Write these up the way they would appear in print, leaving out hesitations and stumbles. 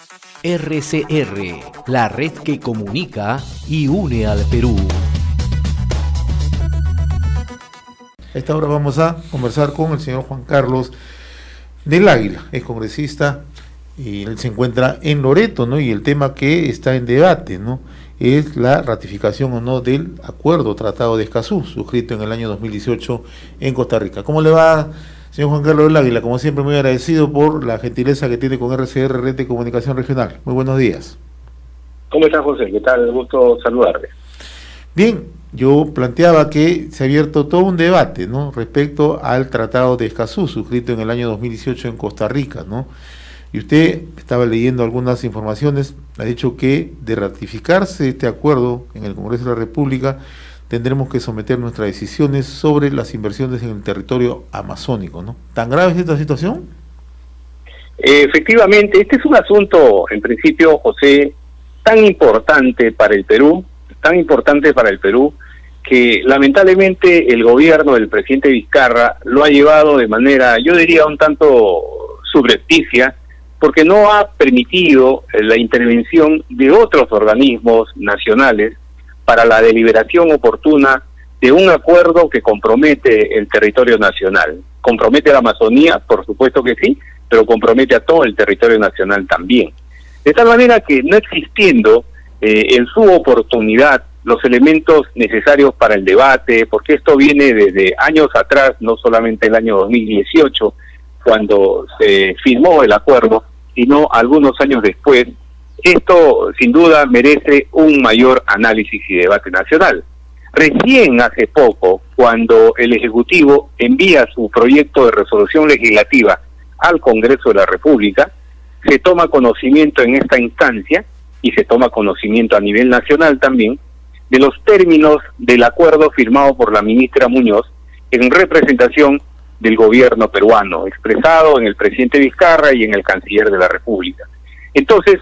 RCR, la red que comunica y une al Perú. A esta hora vamos a conversar con el señor Juan Carlos del Águila, es congresista, y él se encuentra en Loreto, ¿no? Y el tema que está en debate, ¿no?, es la ratificación o no del acuerdo Tratado de Escazú, suscrito en el año 2018 en Costa Rica. ¿Cómo le va, señor Juan Carlos del Águila? Como siempre, muy agradecido por la gentileza que tiene con RCR, Red de Comunicación Regional. Muy buenos días. ¿Cómo está, José? ¿Qué tal? Gusto saludarle. Bien, yo planteaba que se ha abierto todo un debate, ¿no?, respecto al Tratado de Escazú, suscrito en el año 2018 en Costa Rica, ¿no? Y usted estaba leyendo algunas informaciones, ha dicho que de ratificarse este acuerdo en el Congreso de la República, tendremos que someter nuestras decisiones sobre las inversiones en el territorio amazónico, ¿no? ¿Tan grave es esta situación? Efectivamente, este es un asunto, en principio, José, tan importante para el Perú, que lamentablemente el gobierno del presidente Vizcarra lo ha llevado de manera, yo diría, un tanto subrepticia, porque no ha permitido la intervención de otros organismos nacionales para la deliberación oportuna de un acuerdo que compromete el territorio nacional. ¿Compromete a la Amazonía? Por supuesto que sí, pero compromete a todo el territorio nacional también. De tal manera que, no existiendo en su oportunidad los elementos necesarios para el debate, porque esto viene desde años atrás, no solamente el año 2018, cuando se firmó el acuerdo, sino algunos años después, esto sin duda merece un mayor análisis y debate nacional. Recién hace poco, cuando el Ejecutivo envía su proyecto de resolución legislativa al Congreso de la República, se toma conocimiento en esta instancia, y se toma conocimiento a nivel nacional también, de los términos del acuerdo firmado por la ministra Muñoz en representación del gobierno peruano, expresado en el presidente Vizcarra y en el canciller de la República. Entonces,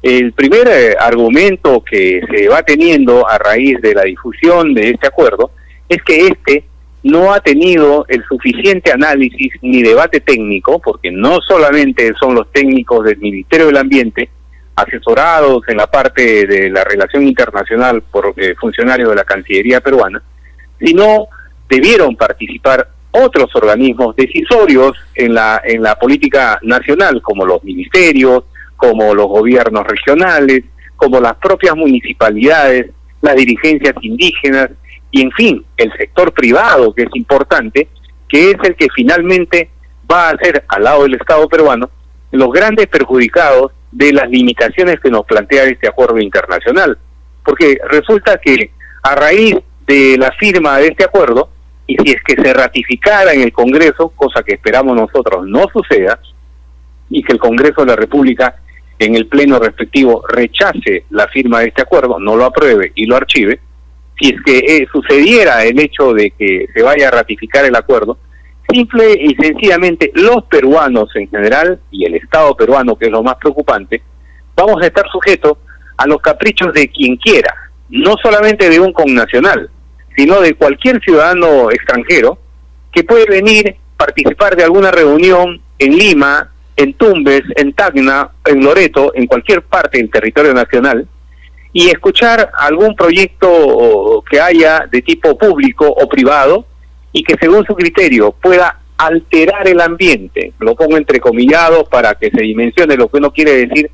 el primer argumento que se va teniendo a raíz de la difusión de este acuerdo es que este no ha tenido el suficiente análisis ni debate técnico, porque no solamente son los técnicos del Ministerio del Ambiente, asesorados en la parte de la relación internacional por funcionarios de la Cancillería peruana, sino debieron participar otros organismos decisorios en la política nacional, como los ministerios, como los gobiernos regionales, como las propias municipalidades, las dirigencias indígenas y, en fin, el sector privado, que es importante, que es el que finalmente va a ser, al lado del Estado peruano, los grandes perjudicados de las limitaciones que nos plantea este acuerdo internacional. Porque resulta que a raíz de la firma de este acuerdo, y si es que se ratificara en el Congreso, cosa que esperamos nosotros no suceda, y que el Congreso de la República en el pleno respectivo rechace la firma de este acuerdo, no lo apruebe y lo archive, si es que sucediera el hecho de que se vaya a ratificar el acuerdo, simple y sencillamente los peruanos en general y el Estado peruano, que es lo más preocupante, vamos a estar sujetos a los caprichos de quien quiera, no solamente de un connacional, sino de cualquier ciudadano extranjero que puede venir, participar de alguna reunión en Lima, en Tumbes, en Tacna, en Loreto, en cualquier parte del territorio nacional, y escuchar algún proyecto que haya de tipo público o privado, y que según su criterio pueda alterar el ambiente. Lo pongo entrecomillado para que se dimensione lo que uno quiere decir,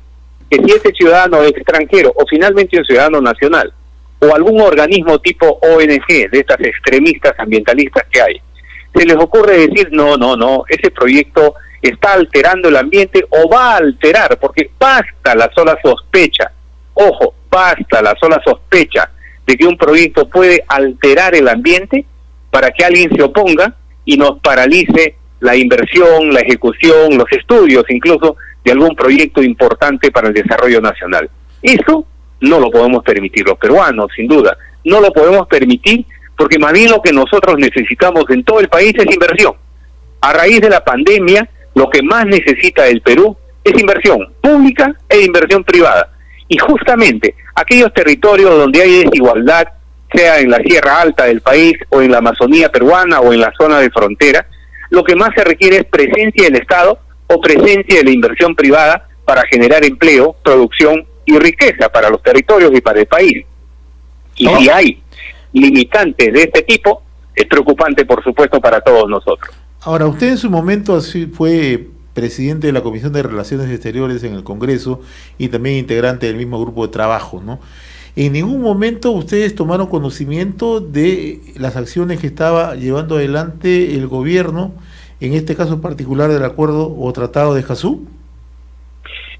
que si ese ciudadano es extranjero o finalmente un ciudadano nacional, o algún organismo tipo ONG, de estas extremistas ambientalistas que hay, se les ocurre decir, no, ese proyecto está alterando el ambiente o va a alterar, porque basta la sola sospecha, ojo, basta la sola sospecha de que un proyecto puede alterar el ambiente para que alguien se oponga y nos paralice la inversión, la ejecución, los estudios incluso de algún proyecto importante para el desarrollo nacional. Eso no lo podemos permitir los peruanos, sin duda. No lo podemos permitir porque más bien lo que nosotros necesitamos en todo el país es inversión. A raíz de la pandemia, lo que más necesita el Perú es inversión pública e inversión privada. Y justamente aquellos territorios donde hay desigualdad, sea en la Sierra Alta del país o en la Amazonía peruana o en la zona de frontera, lo que más se requiere es presencia del Estado o presencia de la inversión privada para generar empleo, producción y riqueza para los territorios y para el país. Y si hay limitantes de este tipo, es preocupante, por supuesto, para todos nosotros. Ahora, usted en su momento así fue presidente de la Comisión de Relaciones Exteriores en el Congreso y también integrante del mismo grupo de trabajo, ¿no? ¿En ningún momento ustedes tomaron conocimiento de las acciones que estaba llevando adelante el gobierno, en este caso particular del acuerdo o tratado de Escazú?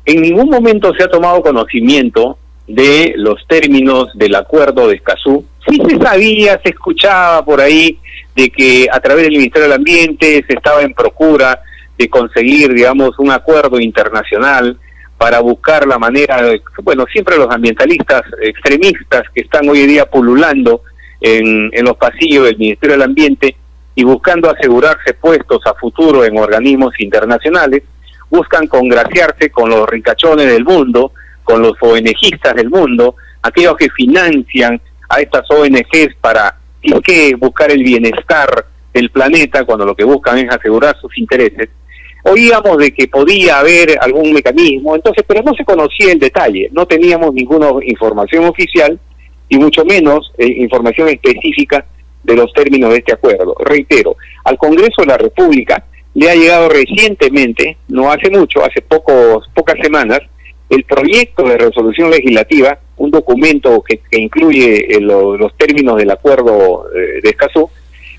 En ningún momento se ha tomado conocimiento de los términos del acuerdo de Escazú. Sí se sabía, se escuchaba por ahí de que a través del Ministerio del Ambiente se estaba en procura de conseguir, digamos, un acuerdo internacional para buscar la manera de, bueno, siempre los ambientalistas extremistas que están hoy en día pululando en los pasillos del Ministerio del Ambiente y buscando asegurarse puestos a futuro en organismos internacionales, buscan congraciarse con los ricachones del mundo, con los ONGistas del mundo, aquellos que financian a estas ONGs para, si es que buscar el bienestar del planeta, cuando lo que buscan es asegurar sus intereses. Oíamos de que podía haber algún mecanismo, entonces, pero no se conocía el detalle, no teníamos ninguna información oficial y mucho menos información específica de los términos de este acuerdo. Reitero, al Congreso de la República le ha llegado recientemente, no hace mucho, hace pocas semanas, el proyecto de resolución legislativa, un documento que incluye los términos del acuerdo de Escazú,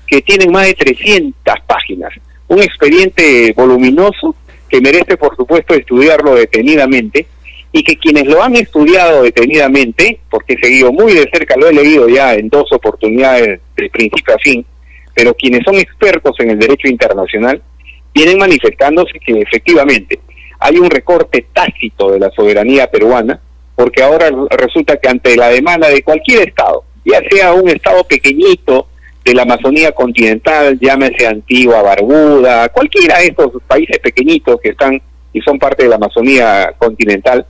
que tienen más de 300 páginas. Un expediente voluminoso que merece, por supuesto, estudiarlo detenidamente, y que quienes lo han estudiado detenidamente, porque he seguido muy de cerca, lo he leído ya en 2 oportunidades de principio a fin, pero quienes son expertos en el derecho internacional, vienen manifestándose que efectivamente hay un recorte tácito de la soberanía peruana, porque ahora resulta que ante la demanda de cualquier estado, ya sea un estado pequeñito de la Amazonía continental, llámese Antigua, Barbuda, cualquiera de estos países pequeñitos que están y son parte de la Amazonía continental,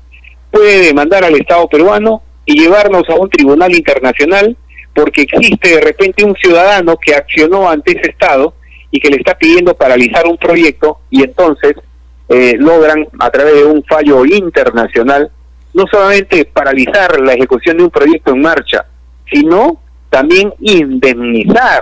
puede demandar al Estado peruano y llevarnos a un tribunal internacional porque existe de repente un ciudadano que accionó ante ese Estado y que le está pidiendo paralizar un proyecto, y entonces logran, a través de un fallo internacional, no solamente paralizar la ejecución de un proyecto en marcha, sino también indemnizar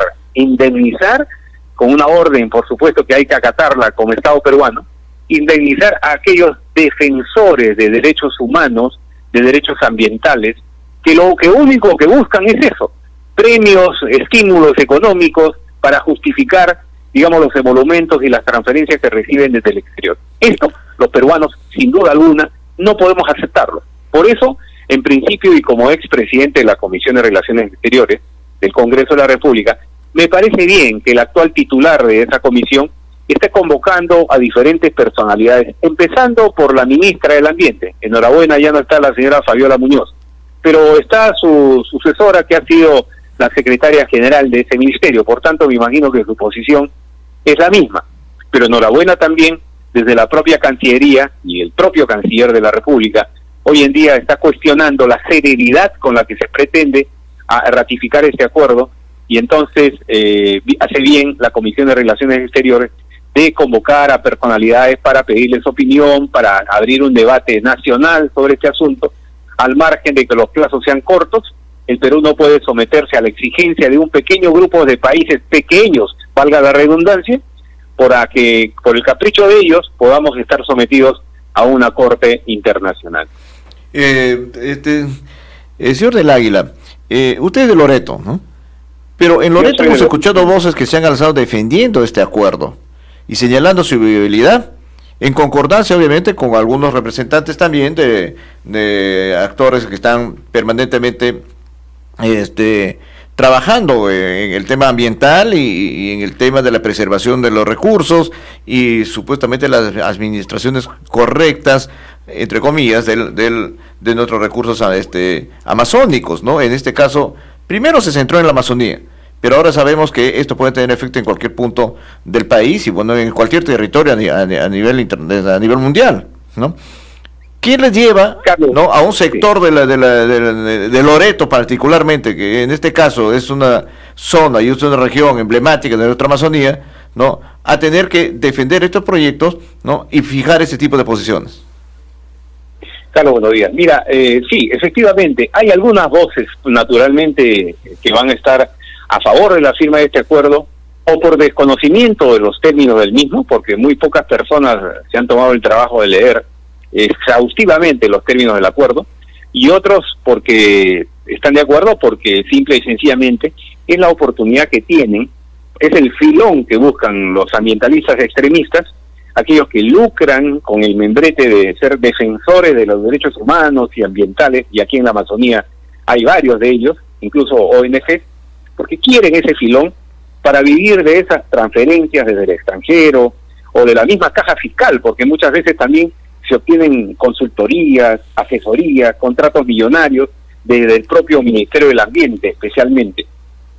con una orden, por supuesto que hay que acatarla como Estado peruano, indemnizar a aquellos defensores de derechos humanos, de derechos ambientales, que lo único que buscan es eso, premios, estímulos económicos para justificar, digamos, los emolumentos y las transferencias que reciben desde el exterior. Esto, los peruanos, sin duda alguna, no podemos aceptarlo. Por eso, en principio, y como expresidente de la Comisión de Relaciones Exteriores del Congreso de la República, me parece bien que el actual titular de esa comisión esté convocando a diferentes personalidades, empezando por la ministra del Ambiente. Enhorabuena, ya no está la señora Fabiola Muñoz, pero está su sucesora, que ha sido la secretaria general de ese ministerio. Por tanto, me imagino que su posición es la misma. Pero enhorabuena también desde la propia Cancillería y el propio canciller de la República. Hoy en día está cuestionando la celeridad con la que se pretende ratificar este acuerdo, y entonces hace bien la Comisión de Relaciones Exteriores de convocar a personalidades para pedirles opinión, para abrir un debate nacional sobre este asunto. Al margen de que los plazos sean cortos, el Perú no puede someterse a la exigencia de un pequeño grupo de países pequeños, valga la redundancia, para que por el capricho de ellos podamos estar sometidos a una corte internacional. Señor del Águila, usted es de Loreto, ¿no? Pero en Loreto hemos escuchado voces que se han alzado defendiendo este acuerdo y señalando su viabilidad, en concordancia obviamente con algunos representantes también de actores que están permanentemente trabajando en el tema ambiental y en el tema de la preservación de los recursos y supuestamente las administraciones correctas, entre comillas, de nuestros recursos amazónicos, ¿no? En este caso, primero se centró en la Amazonía, pero ahora sabemos que esto puede tener efecto en cualquier punto del país y bueno, en cualquier territorio a nivel mundial, ¿no? ¿Qué les lleva, ¿no?, a un sector de Loreto particularmente, que en este caso es una zona y es una región emblemática de nuestra Amazonía, ¿no?, a tener que defender estos proyectos, ¿no?, y fijar ese tipo de posiciones? Carlos, buenos días. Mira, sí, efectivamente, hay algunas voces, naturalmente, que van a estar a favor de la firma de este acuerdo, o por desconocimiento de los términos del mismo, porque muy pocas personas se han tomado el trabajo de leer exhaustivamente los términos del acuerdo, y otros porque están de acuerdo porque simple y sencillamente es la oportunidad que tienen, es el filón que buscan los ambientalistas extremistas, aquellos que lucran con el membrete de ser defensores de los derechos humanos y ambientales, y aquí en la Amazonía hay varios de ellos, incluso ONG, porque quieren ese filón para vivir de esas transferencias desde el extranjero o de la misma caja fiscal, porque muchas veces también se obtienen consultorías, asesorías, contratos millonarios desde el propio Ministerio del Ambiente especialmente.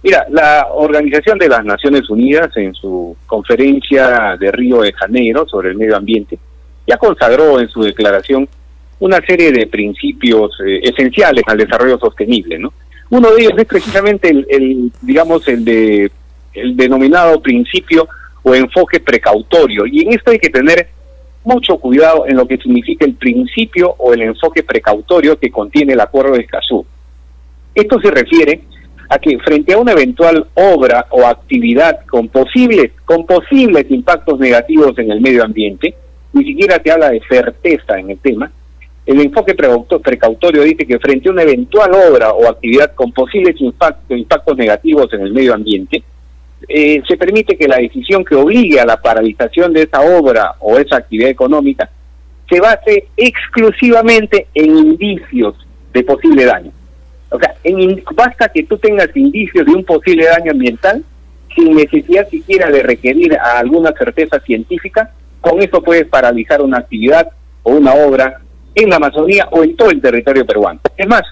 Mira, la Organización de las Naciones Unidas en su conferencia de Río de Janeiro sobre el medio ambiente ya consagró en su declaración una serie de principios esenciales al desarrollo sostenible, ¿no? Uno de ellos es precisamente el denominado principio o enfoque precautorio, y en esto hay que tener mucho cuidado en lo que significa el principio o el enfoque precautorio que contiene el Acuerdo de Escazú. Esto se refiere a que frente a una eventual obra o actividad con posibles impactos negativos en el medio ambiente, ni siquiera te habla de certeza en el tema, el enfoque precautorio dice que frente a una eventual obra o actividad con posibles impactos negativos en el medio ambiente, se permite que la decisión que obligue a la paralización de esa obra o esa actividad económica se base exclusivamente en indicios de posible daño. O sea, basta que tú tengas indicios de un posible daño ambiental sin necesidad siquiera de requerir a alguna certeza científica, con eso puedes paralizar una actividad o una obra en la Amazonía o en todo el territorio peruano. Es más,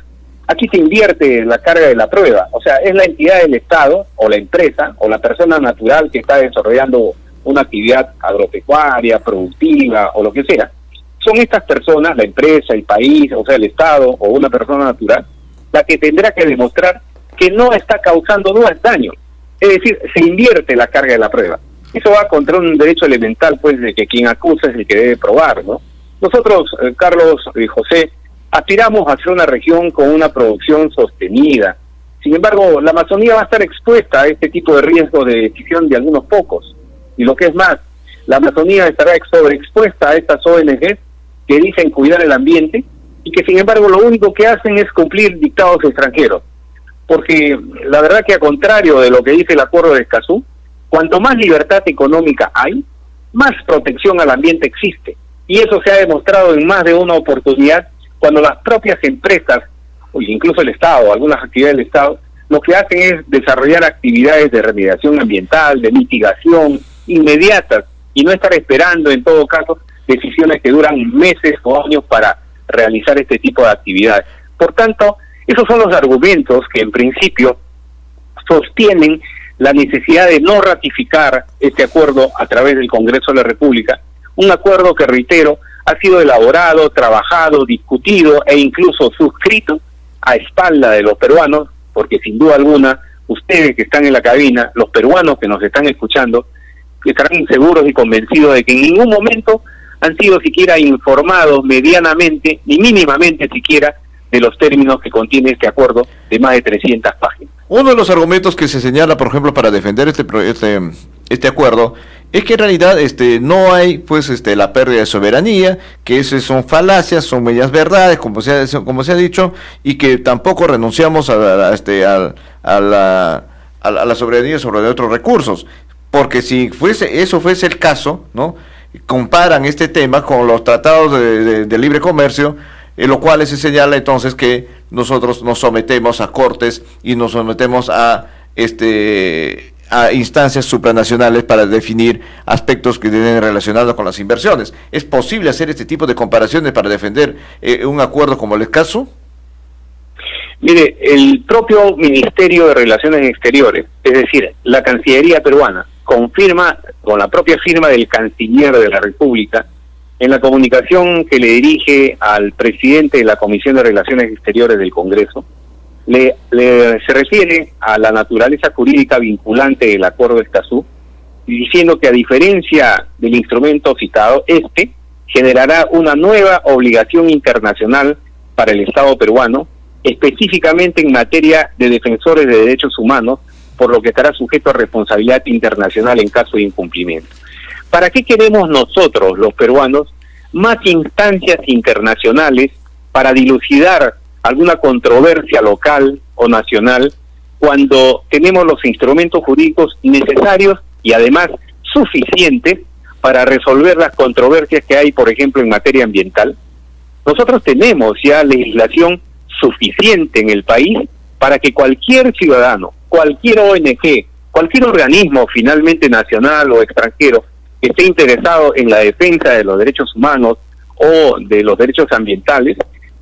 aquí se invierte la carga de la prueba, o sea, es la entidad del Estado o la empresa o la persona natural que está desarrollando una actividad agropecuaria, productiva o lo que sea. Son estas personas, la empresa, el país, o sea, el Estado o una persona natural, la que tendrá que demostrar que no está causando daño. Es decir, se invierte la carga de la prueba. Eso va contra un derecho elemental, pues, de que quien acusa es el que debe probar, ¿no? Nosotros, Carlos y José, aspiramos a ser una región con una producción sostenida. Sin embargo, la Amazonía va a estar expuesta a este tipo de riesgo de decisión de algunos pocos. Y lo que es más, la Amazonía estará sobreexpuesta a estas ONG que dicen cuidar el ambiente y que sin embargo lo único que hacen es cumplir dictados extranjeros. Porque la verdad que a contrario de lo que dice el Acuerdo de Escazú, cuanto más libertad económica hay, más protección al ambiente existe. Y eso se ha demostrado en más de una oportunidad cuando las propias empresas, o incluso el Estado, algunas actividades del Estado, lo que hacen es desarrollar actividades de remediación ambiental, de mitigación inmediatas, y no estar esperando en todo caso decisiones que duran meses o años para realizar este tipo de actividades. Por tanto, esos son los argumentos que en principio sostienen la necesidad de no ratificar este acuerdo a través del Congreso de la República, un acuerdo que, reitero, ha sido elaborado, trabajado, discutido e incluso suscrito a espalda de los peruanos, porque sin duda alguna, ustedes que están en la cabina, los peruanos que nos están escuchando, estarán seguros y convencidos de que en ningún momento han sido siquiera informados medianamente, ni mínimamente siquiera, de los términos que contiene este acuerdo de más de 300 páginas. Uno de los argumentos que se señala, por ejemplo, para defender este acuerdo, es que en realidad no hay la pérdida de soberanía, que esas son falacias, son medias verdades, como se ha dicho, y que tampoco renunciamos a la soberanía sobre otros recursos, porque si eso fuese el caso, ¿no? Comparan este tema con los tratados de libre comercio, en lo cual se señala entonces que nosotros nos sometemos a cortes y nos sometemos a instancias supranacionales para definir aspectos que vienen relacionados con las inversiones. ¿Es posible hacer este tipo de comparaciones para defender un acuerdo como el Escazú? Mire, el propio Ministerio de Relaciones Exteriores, es decir, la Cancillería peruana, confirma con la propia firma del Canciller de la República, en la comunicación que le dirige al presidente de la Comisión de Relaciones Exteriores del Congreso, se refiere a la naturaleza jurídica vinculante del Acuerdo de Escazú, diciendo que a diferencia del instrumento citado, generará una nueva obligación internacional para el Estado peruano, específicamente en materia de defensores de derechos humanos, por lo que estará sujeto a responsabilidad internacional en caso de incumplimiento. ¿Para qué queremos nosotros, los peruanos, más instancias internacionales para dilucidar alguna controversia local o nacional cuando tenemos los instrumentos jurídicos necesarios y además suficientes para resolver las controversias que hay, por ejemplo, en materia ambiental? Nosotros tenemos ya legislación suficiente en el país para que cualquier ciudadano, cualquier ONG, cualquier organismo finalmente nacional o extranjero que esté interesado en la defensa de los derechos humanos o de los derechos ambientales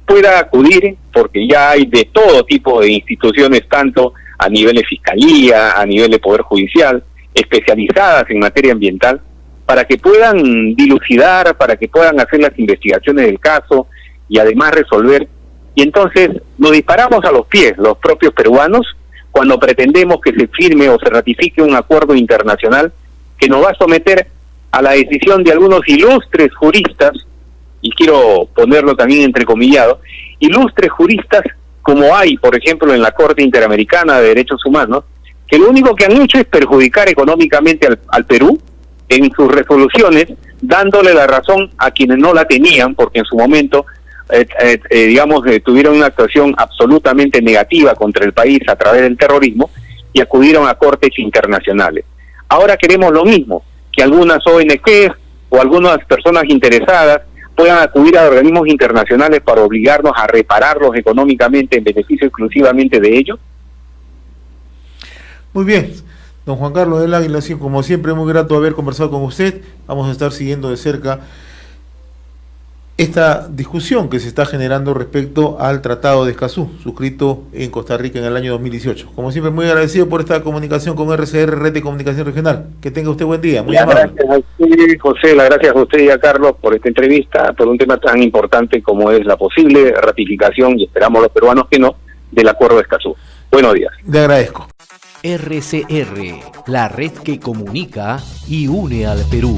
pueda acudir, porque ya hay de todo tipo de instituciones, tanto a nivel de fiscalía, a nivel de poder judicial, especializadas en materia ambiental, para que puedan dilucidar, para que puedan hacer las investigaciones del caso y además resolver. Y entonces nos disparamos a los pies los propios peruanos cuando pretendemos que se firme o se ratifique un acuerdo internacional que nos va a someter a la decisión de algunos ilustres juristas, y quiero ponerlo también entrecomillado, ilustres juristas como hay, por ejemplo, en la Corte Interamericana de Derechos Humanos, que lo único que han hecho es perjudicar económicamente al Perú en sus resoluciones, dándole la razón a quienes no la tenían, porque en su momento tuvieron una actuación absolutamente negativa contra el país a través del terrorismo y acudieron a cortes internacionales. Ahora queremos lo mismo, que algunas ONGs o algunas personas interesadas puedan acudir a organismos internacionales para obligarnos a repararlos económicamente en beneficio exclusivamente de ellos. Muy bien, don Juan Carlos del Águila, como siempre, muy grato haber conversado con usted. Vamos a estar siguiendo de cerca esta discusión que se está generando respecto al Tratado de Escazú, suscrito en Costa Rica en el año 2018. Como siempre, muy agradecido por esta comunicación con RCR, Red de Comunicación Regional. Que tenga usted buen día. Muy amable. Gracias a usted, José, gracias a usted y a Carlos por esta entrevista, por un tema tan importante como es la posible ratificación, y esperamos los peruanos que no, del Acuerdo de Escazú. Buenos días. Le agradezco. RCR, la red que comunica y une al Perú.